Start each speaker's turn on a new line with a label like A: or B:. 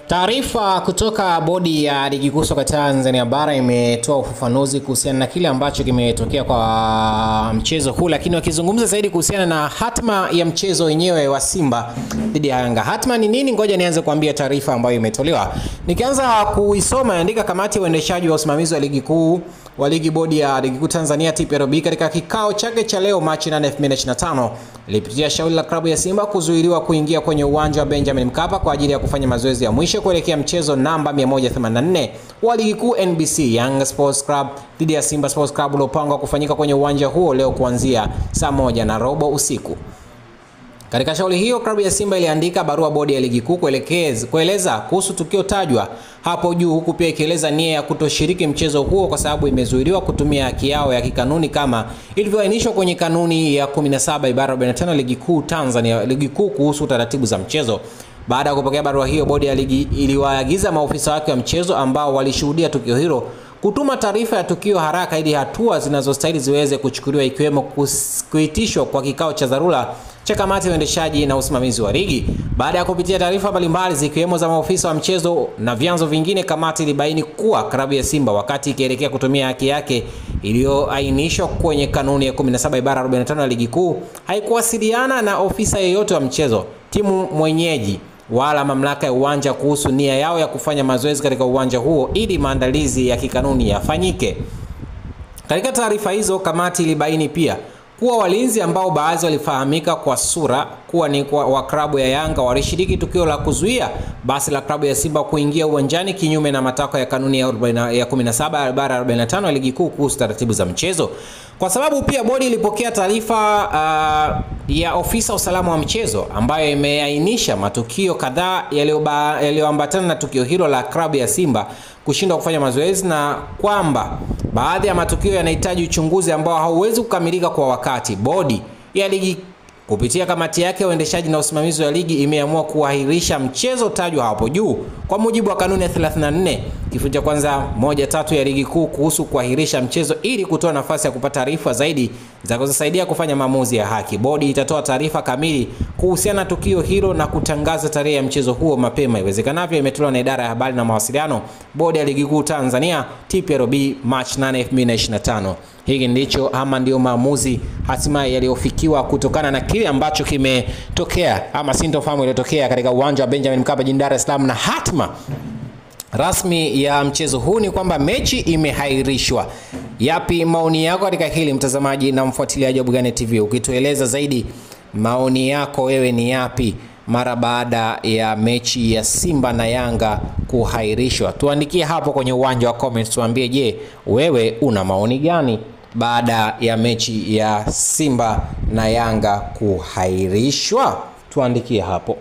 A: Taarifa kutoka bodi ya ligi kuu soka Tanzania bara imetoa ufafanuzi kuhusiana na kile ambacho kimetokea kwa mchezo huu, lakini wakizungumza zaidi kuhusiana na hatma ya mchezo wenyewe wa Simba dhidi ya Yanga. Hatma ni nini? Ngoja nianze kuambia taarifa ambayo imetolewa. Nikianza kuisoma, andika kamati ya uendeshaji wa usimamizi wa ligi kuu wa ligi bodi ya ligi kuu Tanzania TPLB katika kikao chake cha leo Machi 8, 2025 ilipitia shauri la klabu ya Simba kuzuiliwa kuingia kwenye uwanja wa Benjamin Mkapa kwa ajili ya kufanya mazoezi ya mwisho kuelekea mchezo namba 184 wa ligi kuu NBC Yanga Sports Club dhidi ya Simba Sports Club uliopangwa kufanyika kwenye uwanja huo leo kuanzia saa 1:15 usiku. Katika shauri hiyo, klabu ya Simba iliandika barua bodi ya ligi kuu kueleza kuhusu tukio tajwa hapo juu, huku pia ikieleza nia ya kutoshiriki mchezo huo kwa sababu imezuiliwa kutumia haki yao ya kikanuni kama ilivyoainishwa kwenye kanuni ya 17 ibara 45 ligi kuu Tanzania ligi kuu kuhusu taratibu za mchezo. Baada ya kupokea barua hiyo, bodi ya ligi iliwaagiza maofisa wake wa mchezo ambao walishuhudia tukio hilo kutuma taarifa ya tukio haraka ili hatua zinazostahili ziweze kuchukuliwa, ikiwemo kuitishwa kwa kikao cha dharura cha kamati ya uendeshaji na usimamizi wa ligi. Baada ya kupitia taarifa mbalimbali zikiwemo za maofisa wa mchezo na vyanzo vingine, kamati ilibaini kuwa klabu ya Simba wakati ikielekea kutumia haki yake iliyoainishwa kwenye kanuni ya 17 ibara 45 ya ligi kuu haikuwasiliana na ofisa yeyote wa mchezo, timu mwenyeji wala mamlaka ya uwanja kuhusu nia yao ya kufanya mazoezi katika uwanja huo ili maandalizi ya kikanuni yafanyike. Katika taarifa hizo, kamati ilibaini pia kuwa walinzi ambao baadhi walifahamika kwa sura kuwa ni wa klabu ya Yanga walishiriki tukio la kuzuia basi la klabu ya Simba kuingia uwanjani kinyume na matakwa ya kanuni ya 17 ibara 45 ya ligi kuu kuhusu taratibu za mchezo. Kwa sababu pia bodi ilipokea taarifa ya ofisa usalama wa mchezo ambayo imeainisha matukio kadhaa yaliyoambatana na tukio hilo la klabu ya Simba kushindwa kufanya mazoezi, na kwamba baadhi ya matukio yanahitaji uchunguzi ambao hauwezi kukamilika kwa wakati. Bodi ya ligi kupitia kamati yake ya uendeshaji na usimamizi wa ligi imeamua kuahirisha mchezo tajwa hapo juu kwa mujibu wa kanuni ya 34 kifungu cha kwanza 1(3) ya ligi kuu kuhusu kuahirisha mchezo ili kutoa nafasi ya kupata taarifa zaidi za kuzisaidia kufanya maamuzi ya haki. Bodi itatoa taarifa kamili kuhusiana na tukio hilo na kutangaza tarehe ya mchezo huo mapema iwezekanavyo. Imetolewa na idara ya habari na mawasiliano, bodi ya ligi kuu Tanzania TPLB, March 8, 2025. Hiki ndicho ama ndio maamuzi hatimaye yaliyofikiwa kutokana na kile ambacho kimetokea ama sintofahamu iliyotokea katika uwanja wa Benjamin Mkapa jijini Dar es Salaam. Na hatma rasmi ya mchezo huu ni kwamba mechi imehairishwa. Yapi maoni yako katika hili, mtazamaji na mfuatiliaji wa Bugani TV? Ukitueleza zaidi maoni yako wewe ni yapi mara baada ya mechi ya Simba na Yanga kuhairishwa? Tuandikie hapo kwenye uwanja wa comments, tuambie, je, wewe una maoni gani baada ya mechi ya Simba na Yanga kuhairishwa? Tuandikie hapo.